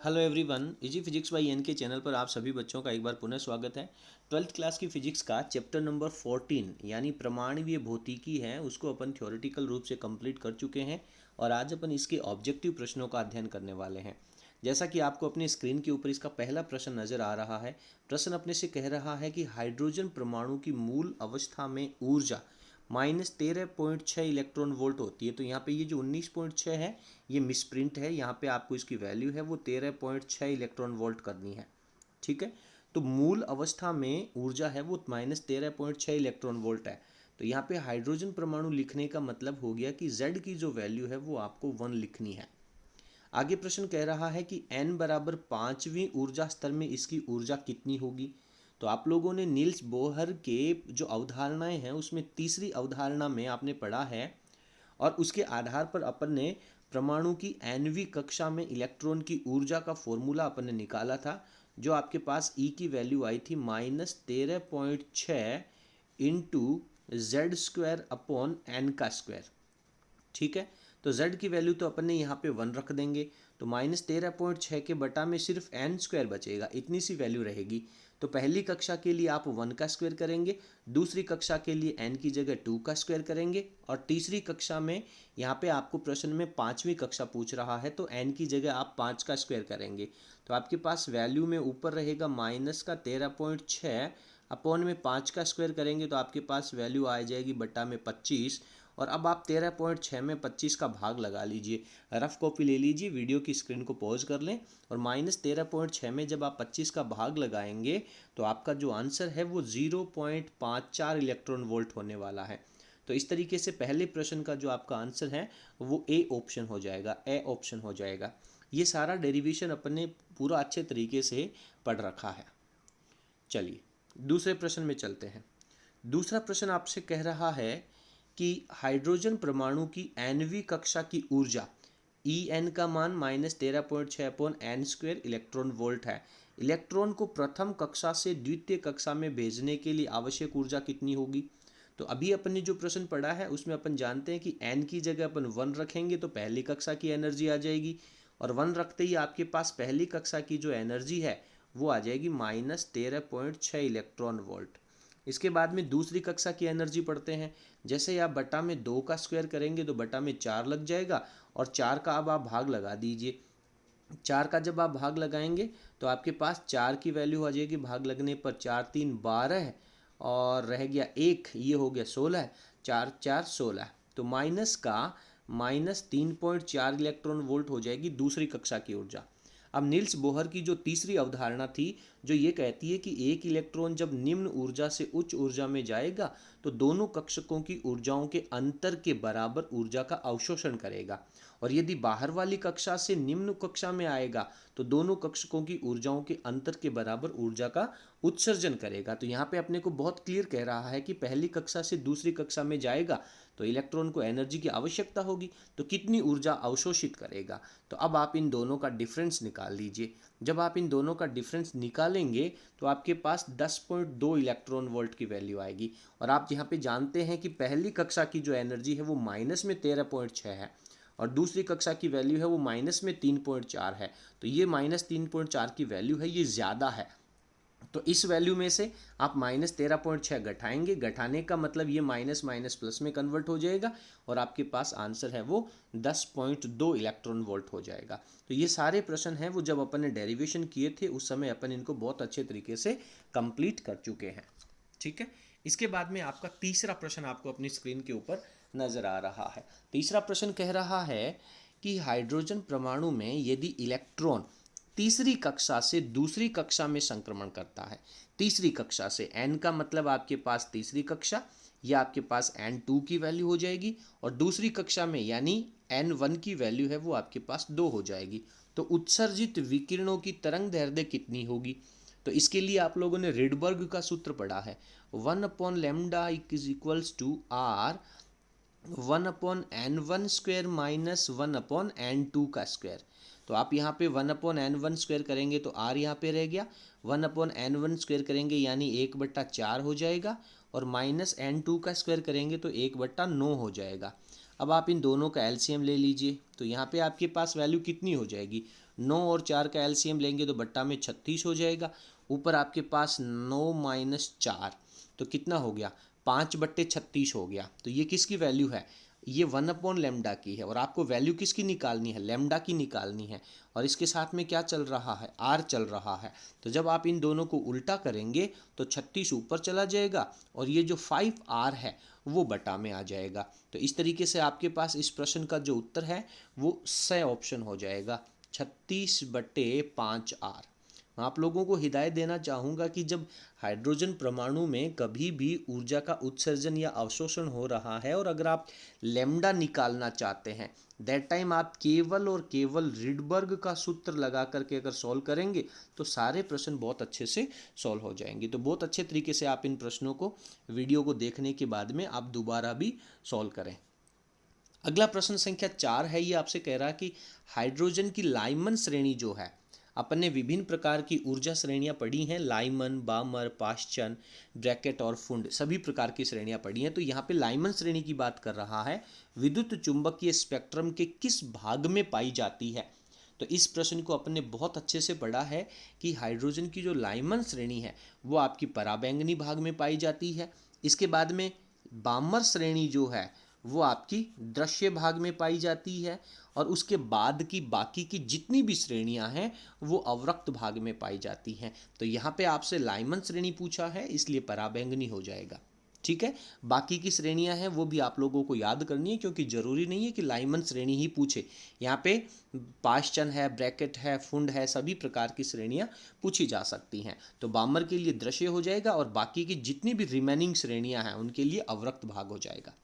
Hello everyone, easy physics by N K channel पर आप सभी बच्चों का एक बार पुनः स्वागत है। 12th क्लास की फिजिक्स का चैप्टर नंबर 14 यानी परमाणुीय भौतिकी है, उसको अपन थ्योरेटिकल रूप से कंप्लीट कर चुके हैं और आज अपन इसके ऑब्जेक्टिव प्रश्नों का अध्ययन करने वाले हैं। जैसा कि आपको अपनी स्क्रीन के ऊपर इसका पहला प्रश्न नज़र आ रहा है। प्रश्न अपने से कह रहा है कि हाइड्रोजन परमाणु की मूल अवस्था में ऊर्जा -13.6 इलेक्ट्रॉन वोल्ट होती है। तो यहाँ पे ये जो 19.6 है ये मिसप्रिंट है, यहाँ पे आपको इसकी वैल्यू है वो 13.6 इलेक्ट्रॉन वोल्ट करनी है। ठीक है, तो मूल अवस्था में ऊर्जा है वो -13.6 इलेक्ट्रॉन वोल्ट है। तो यहाँ पे हाइड्रोजन परमाणु लिखने का मतलब हो गया कि Z की जो वैल्यू है वो आपको 1 लिखनी है। आगे प्रश्न कह रहा है कि n बराबर 5वीं ऊर्जा स्तर में इसकी ऊर्जा कितनी होगी। तो आप लोगों ने नील्स बोहर के जो अवधारणाएं हैं उसमें तीसरी अवधारणा में आपने पढ़ा है और उसके आधार पर अपन ने परमाणु की nवीं कक्षा में इलेक्ट्रॉन की ऊर्जा का फॉर्मूला अपन ने निकाला था, जो आपके पास E की वैल्यू आई थी -13.6 इंटू Z² अपॉन n²। ठीक है, तो z की वैल्यू तो अपन ने यहाँ पे 1 रख देंगे, तो -13.6 के बटा में सिर्फ n² बचेगा, इतनी सी वैल्यू रहेगी। तो पहली कक्षा के लिए आप 1 का स्क्वायर करेंगे, दूसरी कक्षा के लिए n की जगह 2 का स्क्वायर करेंगे और तीसरी कक्षा में यहाँ पे आपको प्रश्न में 5वीं कक्षा पूछ रहा है तो n की जगह आप 5 का स्क्वायर करेंगे। तो आपके पास वैल्यू में ऊपर रहेगा -13.6 अपॉन में 5 का स्क्वायर करेंगे तो आपके पास वैल्यू आ जाएगी बटा में 25। और अब आप 13.6 में 25 का भाग लगा लीजिए। रफ कॉपी ले लीजिए, वीडियो की स्क्रीन को पॉज कर लें और -13.6 में जब आप 25 का भाग लगाएंगे तो आपका जो आंसर है वो 0.54 इलेक्ट्रॉन वोल्ट होने वाला है। तो इस तरीके से पहले प्रश्न का जो आपका आंसर है वो ए ऑप्शन हो जाएगा, ए ऑप्शन हो जाएगा। ये सारा डेरिवेशन अपन ने पूरा अच्छे तरीके से पढ़ रखा है। चलिए दूसरे प्रश्न में चलते हैं। दूसरा प्रश्न आपसे कह रहा है कि हाइड्रोजन परमाणु की nवीं कक्षा की ऊर्जा En का मान -13.6 अपॉन n² इलेक्ट्रॉन वोल्ट है। इलेक्ट्रॉन को प्रथम कक्षा से द्वितीय कक्षा में भेजने के लिए आवश्यक ऊर्जा कितनी होगी। तो अभी अपन ने जो प्रश्न पढ़ा है उसमें अपन जानते हैं कि n की जगह अपन 1 रखेंगे तो पहली कक्षा की एनर्जी आ जाएगी और 1 रखते ही आपके पास पहली कक्षा की जो एनर्जी है वो आ जाएगी -13.6 इलेक्ट्रॉन वोल्ट। इसके बाद में दूसरी कक्षा की एनर्जी पढ़ते हैं। जैसे ही आप बटा में 2 का स्क्वायर करेंगे तो बटा में 4 लग जाएगा और 4 का अब आप भाग लगा दीजिए। 4 का जब आप भाग लगाएंगे तो आपके पास 4 की वैल्यू आ जाएगी, भाग लगने पर 4 3 12 और रह गया 1, ये हो गया 16, 4 4 16। तो माइनस का -3.4 इलेक्ट्रॉन वोल्ट हो जाएगी दूसरी कक्षा की ऊर्जा। अब नील्स बोहर की जो तीसरी अवधारणा थी जो ये कहती है कि एक इलेक्ट्रॉन जब निम्न ऊर्जा से उच्च ऊर्जा में जाएगा तो दोनों कक्षकों की ऊर्जाओं के अंतर के बराबर ऊर्जा का अवशोषण करेगा और यदि बाहर वाली कक्षा से निम्न कक्षा में आएगा तो दोनों कक्षकों की ऊर्जाओं के अंतर के बराबर ऊर्जा का उत्सर्जन करेगा। तो यहाँ पे अपने को बहुत क्लियर कह रहा है कि पहली कक्षा से दूसरी कक्षा में जाएगा तो इलेक्ट्रॉन को एनर्जी की आवश्यकता होगी, तो कितनी ऊर्जा अवशोषित करेगा। तो अब आप इन दोनों का डिफरेंस निकाल लीजिए। जब आप इन दोनों का डिफरेंस निकालेंगे तो आपके पास 10.2 इलेक्ट्रॉन वोल्ट की वैल्यू आएगी। और आप यहाँ पे जानते हैं कि पहली कक्षा की जो एनर्जी है वो माइनस में 13.6 है और दूसरी कक्षा की वैल्यू है वो -3.4 है। तो ये -3.4 की वैल्यू है, ये ज़्यादा है। तो इस वैल्यू में से आप -13.6 घटाएंगे, घटाने का मतलब ये माइनस माइनस प्लस में कन्वर्ट हो जाएगा और आपके पास आंसर है वो 10.2 इलेक्ट्रॉन वोल्ट हो जाएगा। तो ये सारे प्रश्न हैं वो जब अपन ने डेरिवेशन किए थे उस समय अपन इनको बहुत अच्छे तरीके से कंप्लीट कर चुके हैं। ठीक है, इसके बाद में आपका तीसरा प्रश्न आपको अपनी स्क्रीन के ऊपर नजर आ रहा है। तीसरा प्रश्न कह रहा है कि हाइड्रोजन परमाणु में यदि इलेक्ट्रॉन तीसरी कक्षा से दूसरी कक्षा में संक्रमण करता है, तीसरी कक्षा से, n का मतलब आपके पास तीसरी कक्षा, या आपके पास n2 की वैल्यू हो जाएगी और दूसरी कक्षा में यानी n1 की वैल्यू है वो आपके पास 2 हो जाएगी। तो उत्सर्जित विकिरणों की तरंग दैर्ध्य कितनी होगी। तो इसके लिए आप लोगों ने रिडबर्ग का सूत्र पढ़ा है, 1/λ is equals to r 1/n1² minus 1/n2 का स्क्वायर। तो आप यहाँ पे 1/n1² करेंगे तो r यहाँ पे रह गया, 1/n1² करेंगे यानी 1/4 हो जाएगा और -n2 का स्क्वायर करेंगे तो 1/9 हो जाएगा। अब आप इन दोनों का एलसीएम ले लीजिए, तो यहाँ पे आपके पास वैल्यू कितनी हो जाएगी, 9 और 4 का एलसीएम लेंगे तो बट्टा में 36 हो जाएगा। ऊपर आपके पास 9 माइनस 4 तो कितना हो गया, 5/36 हो गया। तो ये किसकी वैल्यू है, ये 1/λ की है। और आपको वैल्यू किसकी निकालनी है, लैम्डा की निकालनी है। और इसके साथ में क्या चल रहा है, आर चल रहा है। तो जब आप इन दोनों को उल्टा करेंगे तो 36 ऊपर चला जाएगा और ये जो 5r है वो बटा में आ जाएगा। तो इस तरीके से आपके पास इस प्रश्न का जो उत्तर है वो स ऑप्शन हो जाएगा, 36/5r। मैं आप लोगों को हिदायत देना चाहूँगा कि जब हाइड्रोजन परमाणु में कभी भी ऊर्जा का उत्सर्जन या अवशोषण हो रहा है और अगर आप लैम्डा निकालना चाहते हैं, दैट टाइम आप केवल और केवल रिडबर्ग का सूत्र लगा करके अगर सॉल्व करेंगे तो सारे प्रश्न बहुत अच्छे से सॉल्व हो जाएंगे। तो बहुत अच्छे तरीके से आप इन प्रश्नों को, वीडियो को देखने के बाद में आप दोबारा भी सॉल्व करें। अगला प्रश्न संख्या 4 है, ये आपसे कह रहा है कि हाइड्रोजन की लाइमन श्रेणी जो है, अपन ने विभिन्न प्रकार की ऊर्जा श्रेणियां पढ़ी हैं, लाइमन, बामर, पाश्चन, ब्रैकेट और फुंड, सभी प्रकार की श्रेणियां पढ़ी हैं। तो यहाँ पे लाइमन श्रेणी की बात कर रहा है, विद्युत चुंबकीय स्पेक्ट्रम के किस भाग में पाई जाती है। तो इस प्रश्न को अपन ने बहुत अच्छे से पढ़ा है कि हाइड्रोजन की जो लाइमन श्रेणी है वो आपकी पराबैंगनी भाग में पाई जाती है। इसके बाद में बामर श्रेणी जो है वो आपकी दृश्य भाग में पाई जाती है। और उसके बाद की बाकी की जितनी भी श्रेणियां हैं वो अवरक्त भाग में पाई जाती हैं। तो यहाँ पे आपसे लाइमन श्रेणी पूछा है इसलिए पराबैंगनी हो जाएगा। ठीक है, बाकी की श्रेणियां हैं वो भी आप लोगों को याद करनी है, क्योंकि जरूरी नहीं है कि लाइमन श्रेणी ही पूछे। यहाँ पे पाश्चन है, ब्रैकेट है, फुंड है, सभी प्रकार की श्रेणियां पूछी जा सकती हैं। तो बामर के लिए दृश्य हो जाएगा और बाकी की जितनी भी रिमेनिंग श्रेणियां हैं उनके लिए अवरक्त भाग हो जाएगा।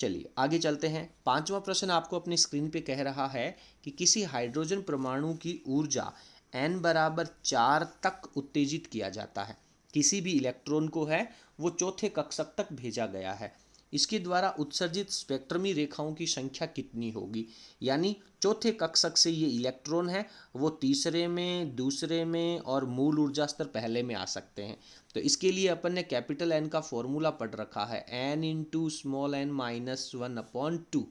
चलिए आगे चलते हैं। पांचवा प्रश्न आपको अपनी स्क्रीन पे कह रहा है कि किसी हाइड्रोजन परमाणु की ऊर्जा n बराबर 4 तक उत्तेजित किया जाता है। किसी भी इलेक्ट्रॉन को है वो चौथे कक्षक तक भेजा गया है। इसके द्वारा उत्सर्जित स्पेक्ट्रमी रेखाओं की संख्या कितनी होगी। यानी चौथे कक्षक से ये इलेक्ट्रॉन है वो तीसरे में, दूसरे में और मूल ऊर्जा स्तर पहले में आ सकते हैं। तो इसके लिए अपन ने कैपिटल एन का फॉर्मूला पढ़ रखा है, N into small N minus 1/2।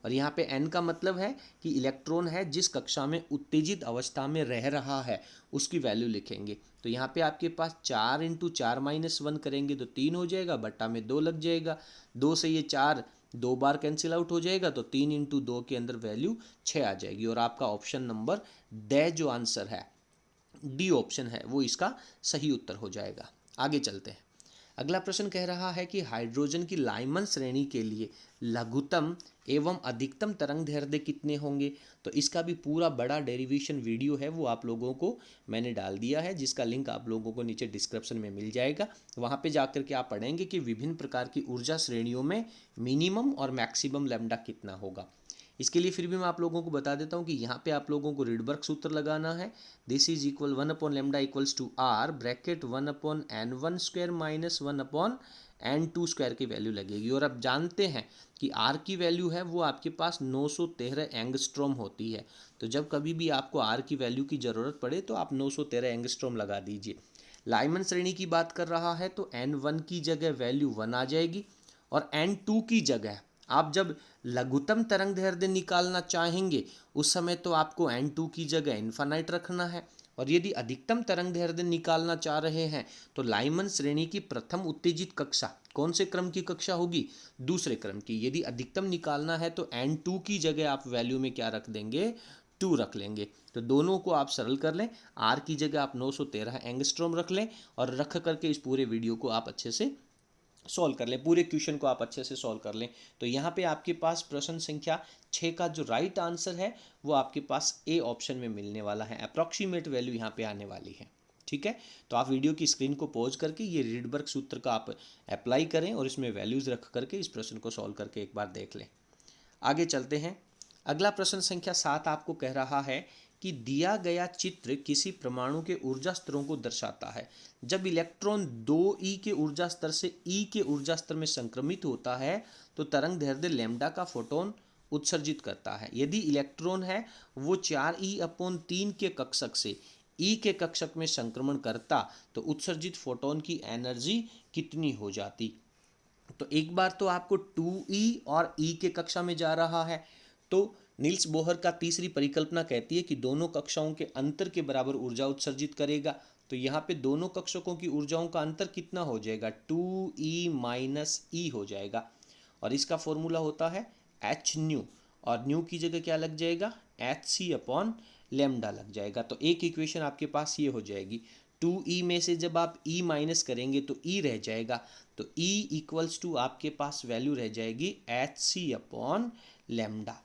और यहाँ पे एन का मतलब है कि इलेक्ट्रॉन है जिस कक्षा में उत्तेजित अवस्था में रह रहा है उसकी वैल्यू लिखेंगे। तो यहाँ पे आपके पास 4 इंटू 4-1 करेंगे तो 3 हो जाएगा, बट्टा में 2 लग जाएगा, 2 से ये 4 2 बार कैंसिल आउट हो जाएगा, तो 3 इंटू 2 के अंदर वैल्यू 6 आ जाएगी। और आपका ऑप्शन नंबर ड जो आंसर है, डी ऑप्शन है, वो इसका सही उत्तर हो जाएगा। आगे चलते हैं। अगला प्रश्न कह रहा है कि हाइड्रोजन की लाइमन श्रेणी के लिए लघुत्तम एवं अधिकतम तरंग दैर्ध्य कितने होंगे। तो इसका भी पूरा बड़ा डेरिवेशन वीडियो है वो आप लोगों को मैंने डाल दिया है, जिसका लिंक आप लोगों को नीचे डिस्क्रिप्शन में मिल जाएगा। वहाँ पे जाकर के आप पढ़ेंगे कि विभिन्न प्रकार की ऊर्जा श्रेणियों में मिनिमम और मैक्सिमम लैम्डा कितना होगा। इसके लिए फिर भी मैं आप लोगों को बता देता हूँ कि यहाँ पे आप लोगों को रिडबर्ग सूत्र लगाना है। This is equal 1/λ equals to R, bracket 1/n1² minus 1/n2² की वैल्यू लगेगी। और अब जानते हैं कि आर की वैल्यू है वो आपके पास 913 एंगस्ट्रॉम होती है। तो जब कभी भी आपको आर की वैल्यू की ज़रूरत पड़े तो आप 913 एंगस्ट्रॉम लगा दीजिए। लाइमन श्रेणी की बात कर रहा है तो n1 की जगह वैल्यू 1 आ जाएगी और n2 की जगह आप जब लघुत्तम तरंग दैर्ध्य निकालना चाहेंगे उस समय तो आपको n2 की जगह इन्फानाइट रखना है। और यदि अधिकतम तरंग दैर्ध्य निकालना चाह रहे हैं तो लाइमन श्रेणी की प्रथम उत्तेजित कक्षा कौन से क्रम की कक्षा होगी, दूसरे क्रम की। यदि अधिकतम निकालना है तो n2 की जगह आप वैल्यू में क्या रख देंगे, 2 रख लेंगे। तो दोनों को आप सरल कर लें, आर की जगह आप 913 एंगस्ट्रॉम रख लें और रख करके इस पूरे वीडियो को आप अच्छे से सॉल्व कर लें, पूरे क्वेश्चन को आप अच्छे से सॉल्व कर लें। तो यहाँ पे आपके पास प्रश्न संख्या 6 का जो राइट आंसर है वो आपके पास ए ऑप्शन में मिलने वाला है। अप्रॉक्सीमेट वैल्यू यहाँ पे आने वाली है। ठीक है, तो आप वीडियो की स्क्रीन को पॉज करके ये रिडबर्ग सूत्र का आप अप्लाई करें और इसमें वैल्यूज़ रख करके इस प्रश्न को सॉल्व करके एक बार देख लें। आगे चलते हैं। अगला प्रश्न संख्या 7 आपको कह रहा है कि दिया गया चित्र किसी परमाणु के ऊर्जा स्तरों को दर्शाता है। जब इलेक्ट्रॉन 2e के ऊर्जा स्तर से e के ऊर्जा स्तर में संक्रमित होता है तो तरंग दैर्ध्य लैम्डा का फोटोन उत्सर्जित करता है। यदि इलेक्ट्रॉन है वो 4e/3 के कक्षक से e के कक्षक में संक्रमण करता तो उत्सर्जित फोटोन की एनर्जी कितनी हो जाती। तो एक बार तो आपको 2e और e के कक्षा में जा रहा है, तो नील्स बोहर का तीसरी परिकल्पना कहती है कि दोनों कक्षाओं के अंतर के बराबर ऊर्जा उत्सर्जित करेगा। तो यहाँ पे दोनों कक्षकों की ऊर्जाओं का अंतर कितना हो जाएगा, 2e माइनस ई हो जाएगा। और इसका फॉर्मूला होता है एच न्यू, और न्यू की जगह क्या लग जाएगा, एच सी अपॉन लेमडा लग जाएगा। तो एक इक्वेशन आपके पास ये हो जाएगी। 2e में से जब आप e माइनस करेंगे तो e रह जाएगा, तो e इक्वल्स टू आपके पास वैल्यू रह जाएगी एच सी अपॉन लेमडा।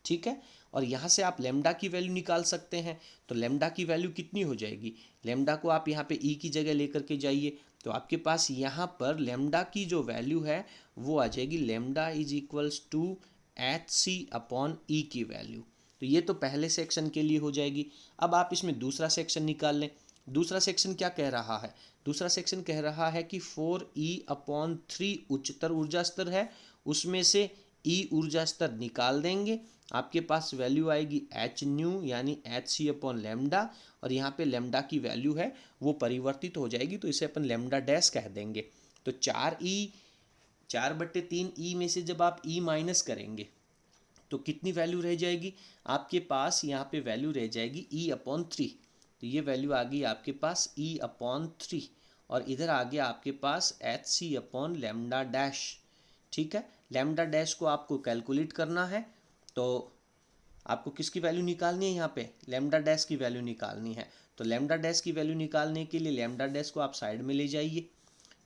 ठीक है, और यहाँ से आप लेमडा की वैल्यू निकाल सकते हैं। तो लेमडा की वैल्यू कितनी हो जाएगी, लेमडा को आप यहाँ पे e की जगह लेकर के जाइए, तो आपके पास यहाँ पर लेमडा की जो वैल्यू है वो आ जाएगी lambda is equals to H C upon E की वैल्यू। तो ये तो पहले सेक्शन के लिए हो जाएगी। अब आप इसमें दूसरा सेक्शन निकाल लें। दूसरा सेक्शन क्या कह रहा है, दूसरा सेक्शन कह रहा है कि 4e अपॉन 3 उच्चतर ऊर्जा स्तर है, उसमें से e ऊर्जा स्तर निकाल देंगे, आपके पास वैल्यू आएगी एच न्यू यानी एच सी अपॉन लेमडा, और यहाँ पे लेमडा की वैल्यू है वो परिवर्तित हो जाएगी, तो इसे अपन लेमडा डैश कह देंगे। तो 4/3 में से जब आप e माइनस करेंगे तो कितनी वैल्यू रह जाएगी, आपके पास यहाँ पे वैल्यू रह जाएगी e अपॉन 3। तो ये वैल्यू आ गई आपके पास e अपॉन 3, और इधर आ गया आपके पास H C upon lambda dash. ठीक है, लेमडा डैश को आपको कैलकुलेट करना है, तो आपको किसकी वैल्यू निकालनी है, यहाँ पे लेमडा डैश की वैल्यू निकालनी है। तो लेमडा डैश की वैल्यू निकालने के लिए लेमडा डैश को आप साइड में ले जाइए,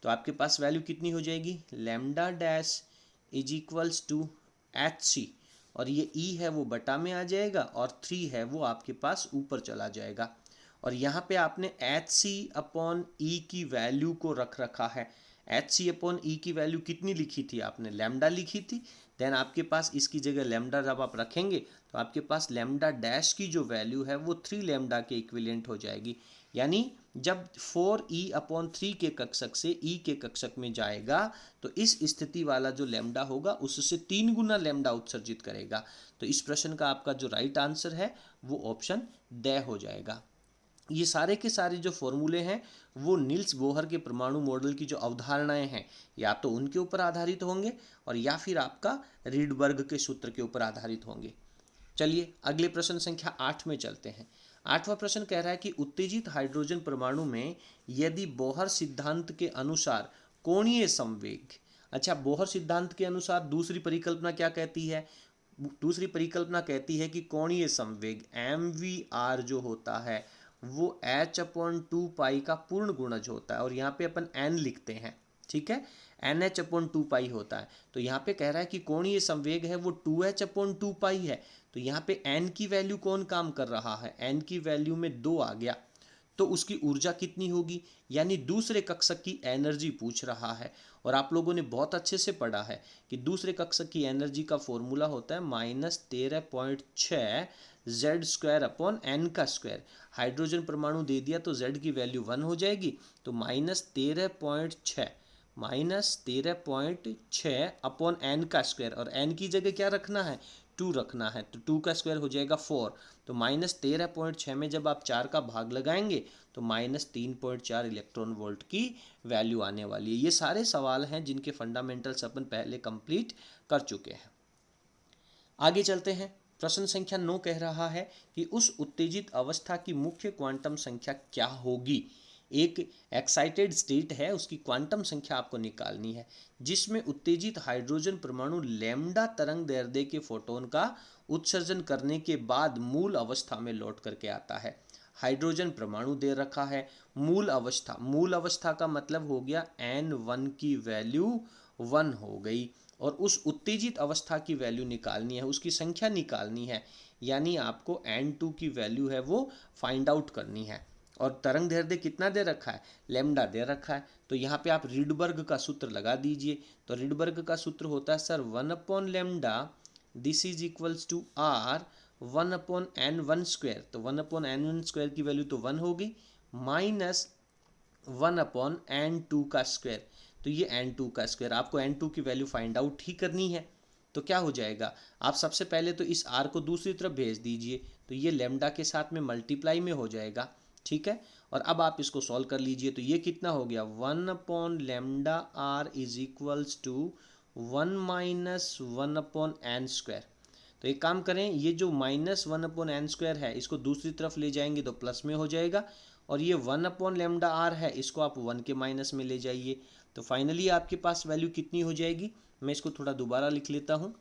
तो आपके पास वैल्यू कितनी हो जाएगी, lambda dash is equals to H C, और ये ई है वो बटा में आ जाएगा, और 3 है वो आपके पास ऊपर चला जाएगा। और यहाँ पे आपने एच सी अपॉन ई की वैल्यू को रख रखा है। एच सी अपॉन ई की वैल्यू कितनी लिखी थी आपने, लेमडा लिखी थी। देन आपके पास इसकी जगह लेमडा जब आप रखेंगे तो आपके पास लेमडा डैश की जो वैल्यू है वो 3 लेमडा के इक्विवेलेंट हो जाएगी। यानी जब 4e अपॉन 3 के कक्षक से e के कक्षक में जाएगा तो इस स्थिति वाला जो लेमडा होगा उससे 3 गुना लेमडा उत्सर्जित करेगा। तो इस प्रश्न का आपका जो राइट आंसर है वो ऑप्शन ड हो जाएगा। ये सारे के सारे जो फॉर्मूले हैं वो नील्स बोहर के परमाणु मॉडल की जो अवधारणाएं हैं या तो उनके ऊपर आधारित होंगे और या फिर आपका रीडबर्ग के सूत्र के ऊपर आधारित होंगे। चलिए अगले प्रश्न संख्या 8 में चलते हैं। 8वां प्रश्न कह रहा है कि उत्तेजित हाइड्रोजन परमाणु में यदि बोहर सिद्धांत के अनुसार कोणीय संवेग, अच्छा बोहर सिद्धांत के अनुसार दूसरी परिकल्पना क्या कहती है, दूसरी परिकल्पना कहती है कि कोणीय संवेग mvr जो होता है वो h/2 का पूर्ण गुणज होता है, और यहाँ पे अपन n लिखते हैं। ठीक है, NH/2 होता है। तो यहाँ पे कह रहा है कि कोणीय संवेग है वो 2h/2 है। तो यहाँ पे n की वैल्यू कौन काम कर रहा है, n की वैल्यू में 2 आ गया, तो उसकी ऊर्जा कितनी होगी, यानी दूसरे कक्षक की एनर्जी पूछ रहा है। और आप लोगों ने बहुत अच्छे से पढ़ा है कि दूसरे कक्षक की एनर्जी का फॉर्मूला होता है -13.6 Z² अपॉन n का स्क्वायर। हाइड्रोजन परमाणु दे दिया तो z की वैल्यू 1 हो जाएगी, तो -13.6 अपॉन n का स्क्वायर, और n की जगह क्या रखना है, 2 रखना है, तो 2 का स्क्वायर हो जाएगा 4। तो -13.6 में जब आप 4 का भाग लगाएंगे तो -3.4 इलेक्ट्रॉन वोल्ट की वैल्यू आने वाली है। ये सारे सवाल हैं जिनके फंडामेंटल्स अपन पहले कंप्लीट कर चुके हैं। आगे चलते हैं। प्रश्न संख्या 9 कह रहा है कि उस उत्तेजित अवस्था की मुख्य क्वांटम संख्या क्या होगी। एक एक्साइटेड स्टेट है, उसकी क्वांटम संख्या आपको निकालनी है जिसमें उत्तेजित हाइड्रोजन परमाणु लैम्डा तरंग दैर्ध्य के फोटोन का उत्सर्जन करने के बाद मूल अवस्था में लौट करके आता है। हाइड्रोजन परमाणु दे रखा है, मूल अवस्था का मतलब हो गया N1 की वैल्यू 1 हो गई, और उस उत्तेजित अवस्था की वैल्यू निकालनी है, उसकी संख्या निकालनी है, यानी आपको N2 की वैल्यू है वो फाइंड आउट करनी है। और तरंग दैर्ध्य कितना दे रखा है, लैम्डा दे रखा है। तो यहाँ पे आप रीडबर्ग का सूत्र लगा दीजिए। तो रीडबर्ग का सूत्र होता है sir 1 lambda this is equals to R 1/n1²। तो 1/n1² की वैल्यू तो 1 हो गई, माइनस 1/n2 का स्क्वायर। तो ये n2 का स्क्वायर, आपको n2 की वैल्यू फाइंड आउट ही करनी है। तो क्या हो जाएगा, आप सबसे पहले तो इस r को दूसरी तरफ भेज दीजिए, तो ये लैम्डा के साथ में मल्टीप्लाई में हो जाएगा। ठीक है, और अब आप इसको सॉल्व कर लीजिए तो ये कितना हो गया, 1/λr is equals to 1 minus 1/n²। तो एक काम करें, ये जो -1/n² है इसको दूसरी तरफ ले जाएंगे तो प्लस में हो जाएगा, और ये 1/λr है इसको आप 1 के माइनस में ले जाइए। तो फाइनली आपके पास वैल्यू कितनी हो जाएगी, मैं इसको थोड़ा दोबारा लिख लेता हूँ।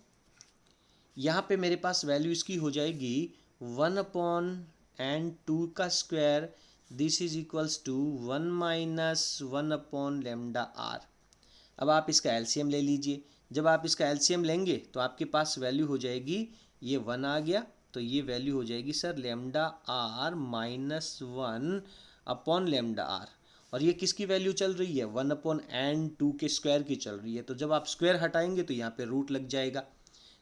यहाँ पे मेरे पास वैल्यू इसकी हो जाएगी 1/n², this is equals to 1 minus 1/λr। अब आप इसका एलसीएम ले लीजिए। जब आप इसका एलसीएम लेंगे तो आपके पास वैल्यू हो जाएगी, ये 1 आ गया तो ये वैल्यू हो जाएगी सर λr -1/λr। और ये किसकी वैल्यू चल रही है, 1/n² के स्क्वायर की चल रही है। तो जब आप स्क्वायर हटाएंगे तो यहाँ पे रूट लग जाएगा,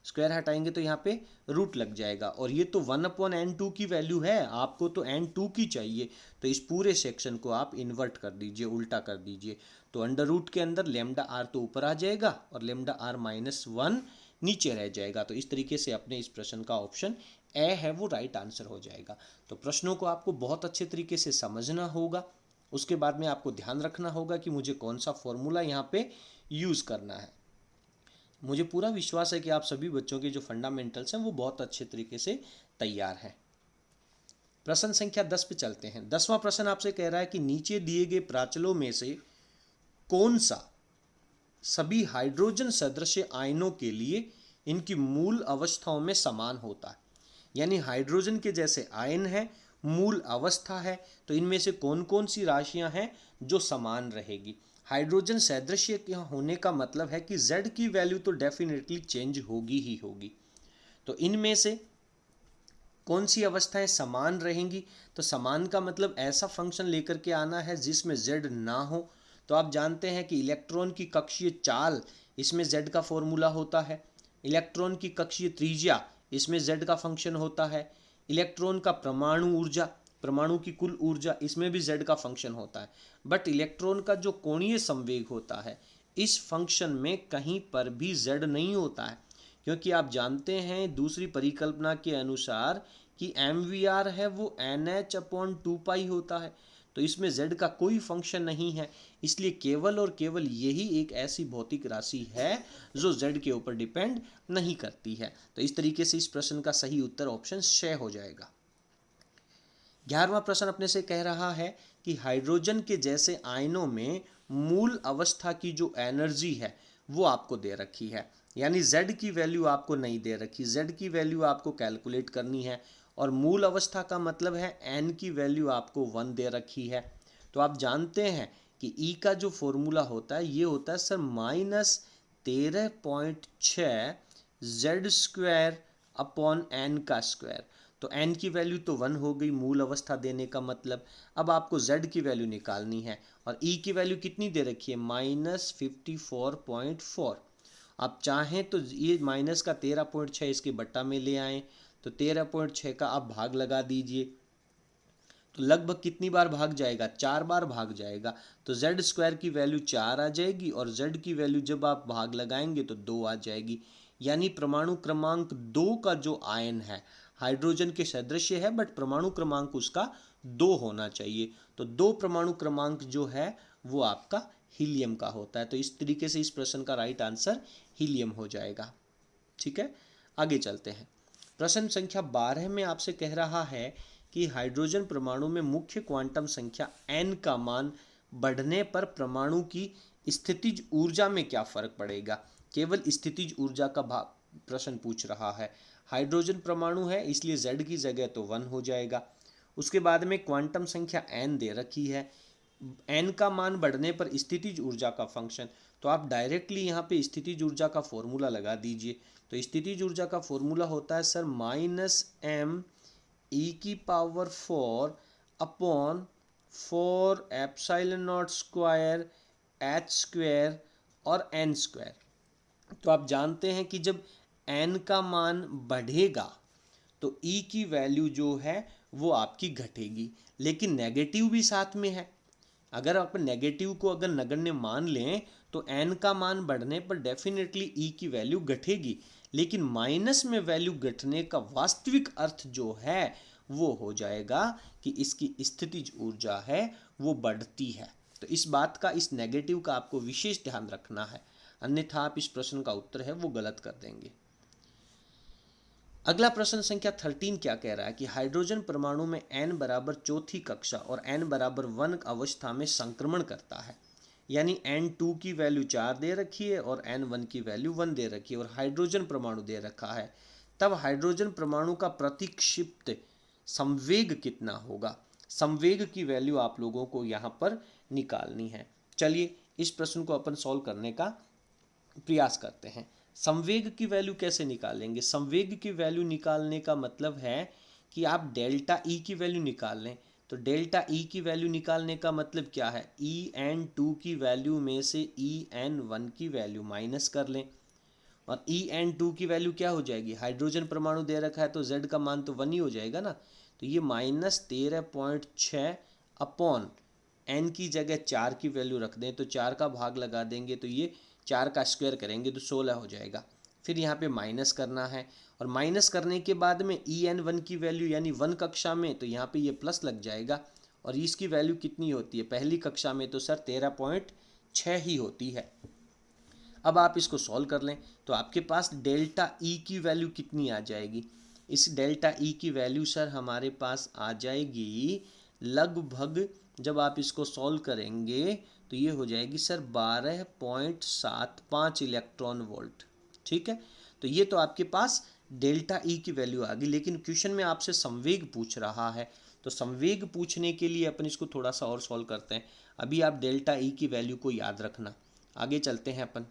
स्क्वायर हटाएंगे तो यहाँ पे रूट लग जाएगा, और ये तो 1/n² की वैल्यू है, आपको तो n2 की चाहिए। तो इस पूरे सेक्शन को आप इन्वर्ट कर दीजिए, उल्टा कर दीजिए। तो अंडर रूट के अंदर λr तो ऊपर आ जाएगा और λr -1 नीचे रह जाएगा। तो इस तरीके से अपने इस प्रश्न का ऑप्शन ए है वो राइट आंसर हो जाएगा। तो प्रश्नों को आपको बहुत अच्छे तरीके से समझना होगा, उसके बाद में आपको ध्यान रखना होगा कि मुझे कौन सा फॉर्मूला यहाँ पे यूज़ करना है। मुझे पूरा विश्वास है कि आप सभी बच्चों के जो फंडामेंटल्स हैं वो बहुत अच्छे तरीके से तैयार हैं। प्रश्न संख्या 10 पे चलते हैं। 10वां प्रश्न आपसे कह रहा है कि नीचे दिए गए प्राचलों में से कौन सा सभी हाइड्रोजन सदृश आयनों के लिए इनकी मूल अवस्थाओं में समान होता है। यानी हाइड्रोजन के जैसे आयन है, मूल अवस्था है, तो इनमें से कौन कौन सी राशियां हैं जो समान रहेगी। हाइड्रोजन सदृश्य होने का मतलब है कि Z की वैल्यू तो डेफिनेटली चेंज होगी ही होगी। तो इनमें से कौन सी अवस्थाएं समान रहेंगी, तो समान का मतलब ऐसा फंक्शन लेकर के आना है जिसमें Z ना हो। तो आप जानते हैं कि इलेक्ट्रॉन की कक्षीय चाल, इसमें Z का फॉर्मूला होता है। इलेक्ट्रॉन की कक्षीय त्रिज्या, इसमें Z का फंक्शन होता है। इलेक्ट्रॉन का परमाणु ऊर्जा, परमाणु की कुल ऊर्जा, इसमें भी Z का फंक्शन होता है। बट इलेक्ट्रॉन का जो कोणीय संवेग होता है, इस फंक्शन में कहीं पर भी Z नहीं होता है, क्योंकि आप जानते हैं दूसरी परिकल्पना के अनुसार कि MVR है वो NH/2π होता है। तो इसमें Z का कोई फंक्शन नहीं है, इसलिए केवल और केवल यही एक ऐसी भौतिक राशि है जो Z के ऊपर डिपेंड नहीं करती है। तो इस तरीके से इस प्रश्न का सही उत्तर ऑप्शन 6 हो जाएगा। 11वां प्रश्न अपने से कह रहा है कि हाइड्रोजन के जैसे आयनों में मूल अवस्था की जो एनर्जी है वो आपको दे रखी है। यानी Z की वैल्यू आपको नहीं दे रखी, Z की वैल्यू आपको कैलकुलेट करनी है, और मूल अवस्था का मतलब है N की वैल्यू आपको 1 दे रखी है। तो आप जानते हैं कि E का जो फॉर्मूला होता है ये होता है सर -13.6 Z²/N²। तो n की वैल्यू तो 1 हो गई मूल अवस्था देने का मतलब। अब आपको Z की वैल्यू निकालनी है, और E की वैल्यू कितनी दे रखी है, -54.4। आप चाहें तो ये माइनस का 13.6 इसके बट्टा में ले आएँ, तो 13.6 का आप भाग लगा दीजिए, तो लगभग कितनी बार भाग जाएगा, 4 बार भाग जाएगा। तो Z² की वैल्यू 4 आ जाएगी, और Z की वैल्यू जब आप भाग लगाएंगे तो 2 आ जाएगी। यानी परमाणु क्रमांक 2 का जो आयन है, हाइड्रोजन के सदृश है बट परमाणु क्रमांक उसका 2 होना चाहिए। तो 2 परमाणु क्रमांक जो है वो आपका हीलियम का होता है। तो इस तरीके से इस प्रश्न का राइट आंसर हीलियम हो जाएगा। ठीक है, आगे चलते हैं। प्रश्न संख्या 12 में आपसे कह रहा है कि हाइड्रोजन परमाणु में मुख्य क्वांटम संख्या n का मान बढ़ने पर परमाणु की स्थितिज ऊर्जा में क्या फर्क पड़ेगा। केवल स्थितिज ऊर्जा का प्रश्न पूछ रहा है। हाइड्रोजन परमाणु है इसलिए Z की जगह तो 1 हो जाएगा। उसके बाद में क्वांटम संख्या n दे रखी है, n का मान बढ़ने पर स्थितिज ऊर्जा का फंक्शन। तो आप डायरेक्टली यहाँ पे स्थितिज ऊर्जा का फॉर्मूला लगा दीजिए। तो स्थितिज ऊर्जा का फॉर्मूला होता है सर -me⁴/4ε0² h² और n²। तो आप जानते हैं कि जब n का मान बढ़ेगा तो E की वैल्यू जो है वो आपकी घटेगी, लेकिन नेगेटिव भी साथ में है। अगर आप नेगेटिव को अगर नगण्य मान लें तो n का मान बढ़ने पर डेफिनेटली E की वैल्यू घटेगी, लेकिन माइनस में वैल्यू घटने का वास्तविक अर्थ जो है वो हो जाएगा कि इसकी स्थितिज ऊर्जा है वो बढ़ती है। तो इस बात का, इस नेगेटिव का आपको विशेष ध्यान रखना है, अन्यथा आप इस प्रश्न का उत्तर है वो गलत कर देंगे। अगला प्रश्न संख्या 13 क्या कह रहा है कि हाइड्रोजन परमाणु में n बराबर चौथी कक्षा और n बराबर 1 अवस्था में संक्रमण करता है। यानी n2 की वैल्यू 4 दे रखी है और n1 की वैल्यू 1 दे रखी है और हाइड्रोजन परमाणु दे रखा है। तब हाइड्रोजन परमाणु का प्रतिक्षिप्त संवेग कितना होगा? संवेग की वैल्यू आप लोगों को यहाँ पर निकालनी है। चलिए इस प्रश्न को अपन सॉल्व करने का प्रयास करते हैं। संवेग की वैल्यू कैसे निकालेंगे? संवेग की वैल्यू निकालने का मतलब है कि आप डेल्टा ई की वैल्यू निकाल लें। तो डेल्टा ई की वैल्यू निकालने का मतलब क्या है? ई एन टू की वैल्यू में से ई एन वन की वैल्यू माइनस कर लें और ई एन टू की वैल्यू क्या हो जाएगी? हाइड्रोजन परमाणु दे रखा है तो जेड का मान तो 1 ही हो जाएगा ना। तो ये -13.6 अपॉन एन की जगह 4 की वैल्यू रख दें तो 4 का भाग लगा देंगे तो ये 4 का स्क्वायर करेंगे तो 16 हो जाएगा। फिर यहाँ पे माइनस करना है और माइनस करने के बाद में ई एन वन की वैल्यू यानी 1 कक्षा में, तो यहाँ पे ये प्लस लग जाएगा और इसकी वैल्यू कितनी होती है? पहली कक्षा में तो सर 13.6 ही होती है। अब आप इसको सॉल्व कर लें तो आपके पास डेल्टा ई की वैल्यू कितनी आ जाएगी? इस डेल्टा ई की वैल्यू सर हमारे पास आ जाएगी लगभग, जब आप इसको सॉल्व करेंगे तो ये हो जाएगी सर 12.75 इलेक्ट्रॉन वोल्ट। ठीक है, तो ये तो आपके पास डेल्टा ई की वैल्यू आ गई। लेकिन क्वेश्चन में आपसे संवेग पूछ रहा है, तो संवेग पूछने के लिए अपन इसको थोड़ा सा और सॉल्व करते हैं। अभी आप डेल्टा ई की वैल्यू को याद रखना, आगे चलते हैं अपन।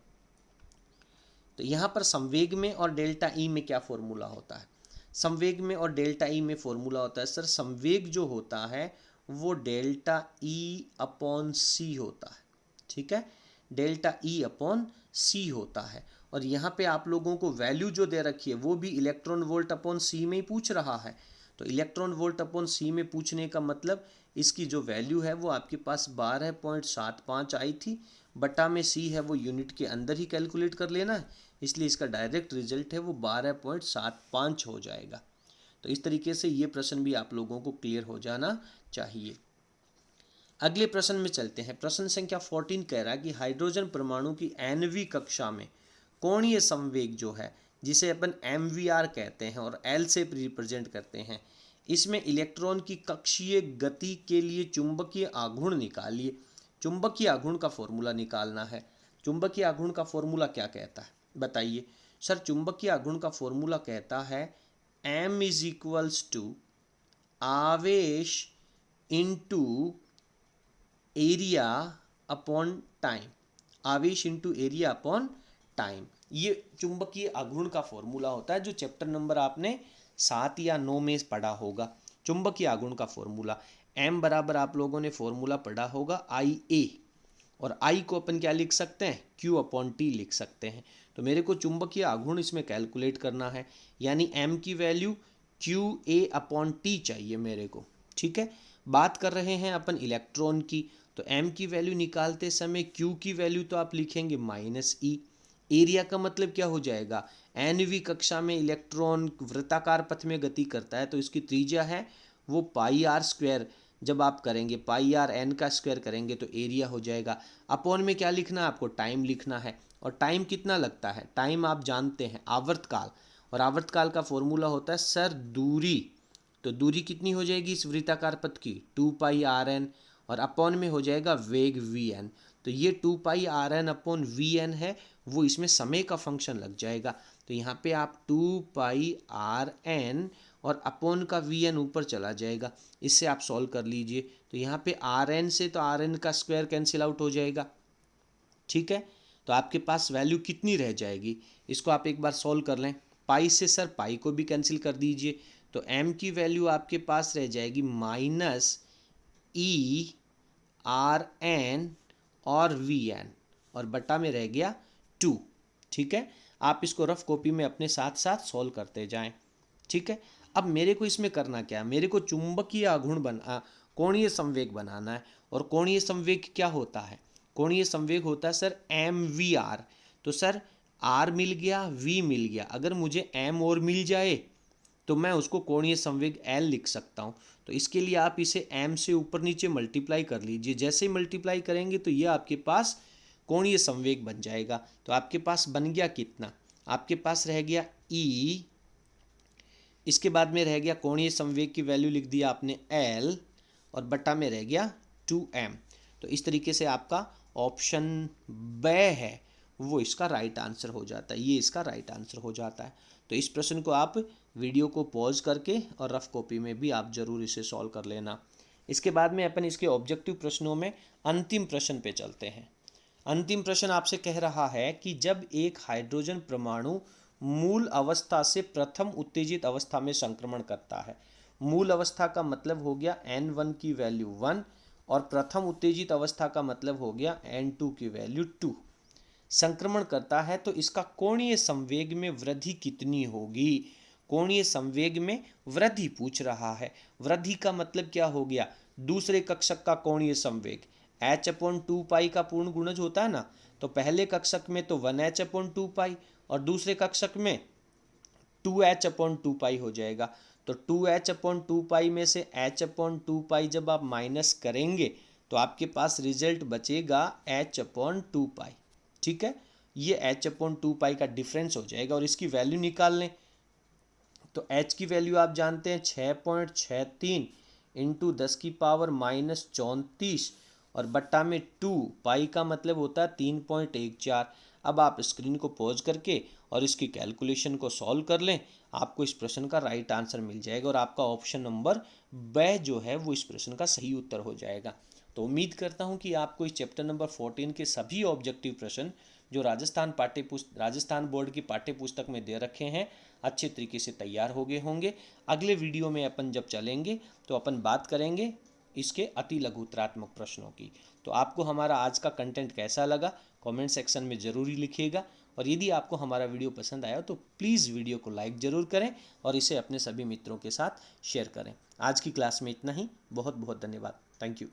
तो यहाँ पर संवेग में और डेल्टा ई में क्या फॉर्मूला होता है? संवेग में और डेल्टा ई में फॉर्मूला होता है सर, संवेग जो होता है वो डेल्टा ई अपॉन सी होता है। ठीक है, डेल्टा ई अपॉन सी होता है। और यहाँ पे आप लोगों को वैल्यू जो दे रखी है वो भी इलेक्ट्रॉन वोल्ट अपॉन सी में ही पूछ रहा है। तो इलेक्ट्रॉन वोल्ट अपॉन सी में पूछने का मतलब इसकी जो वैल्यू है वो आपके पास 12.75 आई थी, बटा में सी है वो यूनिट के अंदर ही कैलकुलेट कर लेना है, इसलिए इसका डायरेक्ट रिजल्ट है वो 12.75 हो जाएगा। तो इस तरीके से ये प्रश्न भी आप लोगों को क्लियर हो जाना चाहिए। अगले प्रश्न में चलते हैं। प्रश्न संख्या 14 कह रहा है कि हाइड्रोजन परमाणु की nवीं कक्षा में कोणीय संवेग जो है, जिसे अपन MVR कहते हैं और L से रिप्रेजेंट करते हैं, इसमें इलेक्ट्रॉन की कक्षीय गति के लिए चुंबकीय आघूर्ण निकालिए। चुंबकीय आघूर्ण का फॉर्मूला निकालना है। चुंबकीय आघूर्ण का फॉर्मूला क्या कहता है बताइए? सर चुंबकीय आघूर्ण का फॉर्मूला कहता है M = आवेश इंटू एरिया अपॉन टाइम। आवेश इंटू एरिया अपॉन टाइम, ये चुंबकीय आघूर्ण का फॉर्मूला होता है जो चैप्टर नंबर आपने 7 या 9 में पढ़ा होगा। चुंबकीय आघूर्ण का फॉर्मूला m बराबर आप लोगों ने फॉर्मूला पढ़ा होगा IA, और I को अपन क्या लिख सकते हैं? Q अपॉन T लिख सकते हैं। तो मेरे को चुंबकीय आघूर्ण इसमें कैलकुलेट करना है, यानी m की वैल्यू QA अपॉन T चाहिए मेरे को। ठीक है, बात कर रहे हैं अपन इलेक्ट्रॉन की, तो m की वैल्यू निकालते समय q की वैल्यू तो आप लिखेंगे -e। एरिया का मतलब क्या हो जाएगा? nवीं कक्षा में इलेक्ट्रॉन वृत्ताकार पथ में गति करता है तो इसकी त्रिज्या है वो πr²। जब आप करेंगे πr(n) का स्क्वायर करेंगे तो एरिया हो जाएगा। अपॉन में क्या लिखना है आपको? टाइम लिखना है। और टाइम कितना लगता है? टाइम आप जानते हैं आवर्तकाल, और आवर्तकाल का फॉर्मूला होता है सर दूरी। तो दूरी कितनी हो जाएगी इस वृत्ताकार पथ की? 2πrn, और अपॉन में हो जाएगा वेग vn। तो ये 2πrn अपॉन vn है, वो इसमें समय का फंक्शन लग जाएगा। तो यहाँ पे आप 2πrn और अपॉन का vn ऊपर चला जाएगा, इससे आप सॉल्व कर लीजिए। तो यहाँ पे rn से तो rn का स्क्वायर कैंसिल आउट हो जाएगा। ठीक है, तो आपके पास वैल्यू कितनी रह जाएगी? इसको आप एक बार सॉल्व कर लें। पाई से सर पाई को भी कैंसिल कर दीजिए, तो m की वैल्यू आपके पास रह जाएगी -e(rn) और vn, और बटा में रह गया 2। ठीक है, आप इसको रफ कॉपी में अपने साथ साथ सॉल्व करते जाएं। ठीक है, अब मेरे को इसमें करना क्या है? मेरे को चुंबकीय आघूर्ण कोणीय संवेग बनाना है। और कोणीय संवेग क्या होता है? कोणीय संवेग होता है सर MVR। तो सर R मिल गया, V मिल गया, अगर मुझे M और मिल जाए तो मैं उसको कोणीय संवेग L लिख सकता हूँ। तो इसके लिए आप इसे m से ऊपर नीचे मल्टीप्लाई कर लीजिए। जैसे ही मल्टीप्लाई करेंगे तो ये आपके पास कोणीय संवेग बन जाएगा। तो आपके पास बन गया कितना, आपके पास रह गया E, इसके बाद में रह गया कोणीय संवेग की वैल्यू लिख दिया आपने L, और बटा में रह गया 2m। तो इस तरीके से आपका ऑप्शन ब है वो इसका राइट आंसर हो जाता है, ये इसका राइट आंसर हो जाता है। तो इस प्रश्न को आप वीडियो को पॉज करके और रफ कॉपी में भी आप ज़रूर इसे सॉल्व कर लेना। इसके बाद में अपन इसके ऑब्जेक्टिव प्रश्नों में अंतिम प्रश्न पे चलते हैं। अंतिम प्रश्न आपसे कह रहा है कि जब एक हाइड्रोजन परमाणु मूल अवस्था से प्रथम उत्तेजित अवस्था में संक्रमण करता है, मूल अवस्था का मतलब हो गया N1 की वैल्यू 1 और प्रथम उत्तेजित अवस्था का मतलब हो गया N2 की वैल्यू 2, संक्रमण करता है तो इसका कोणीय संवेग में वृद्धि कितनी होगी। कोणीय संवेग में वृद्धि पूछ रहा है। वृद्धि का मतलब क्या हो गया, दूसरे कक्षक का कोणीय संवेग h/2 का पूर्ण गुणज होता है ना, तो पहले कक्षक में तो 1h/2 और दूसरे कक्षक में 2h/2 हो जाएगा। तो 2h/2 में से h/2 जब आप माइनस करेंगे तो आपके पास रिजल्ट बचेगा h/2। ठीक है, ये h/2 का डिफरेंस हो जाएगा और इसकी वैल्यू निकाल लें। तो h की वैल्यू आप जानते हैं 6.63 इंटू 10⁻−34 और बट्टा में 2 पाई का मतलब होता है 3.14। अब आप स्क्रीन को पॉज करके और इसकी कैलकुलेशन को सॉल्व कर लें, आपको इस प्रश्न का राइट आंसर मिल जाएगा और आपका ऑप्शन नंबर ब जो है वो इस प्रश्न का सही उत्तर हो जाएगा। तो उम्मीद करता हूँ कि आपको इस चैप्टर नंबर 14 के सभी ऑब्जेक्टिव प्रश्न जो राजस्थान बोर्ड की पाठ्य पुस्तक में दे रखे हैं अच्छे तरीके से तैयार हो गए होंगे। अगले वीडियो में अपन जब चलेंगे तो अपन बात करेंगे इसके अति लघुतरात्मक प्रश्नों की। तो आपको हमारा आज का कंटेंट कैसा लगा कमेंट सेक्शन में ज़रूर लिखिएगा, और यदि आपको हमारा वीडियो पसंद आया तो प्लीज़ वीडियो को लाइक ज़रूर करें और इसे अपने सभी मित्रों के साथ शेयर करें। आज की क्लास में इतना ही, बहुत बहुत धन्यवाद, थैंक यू।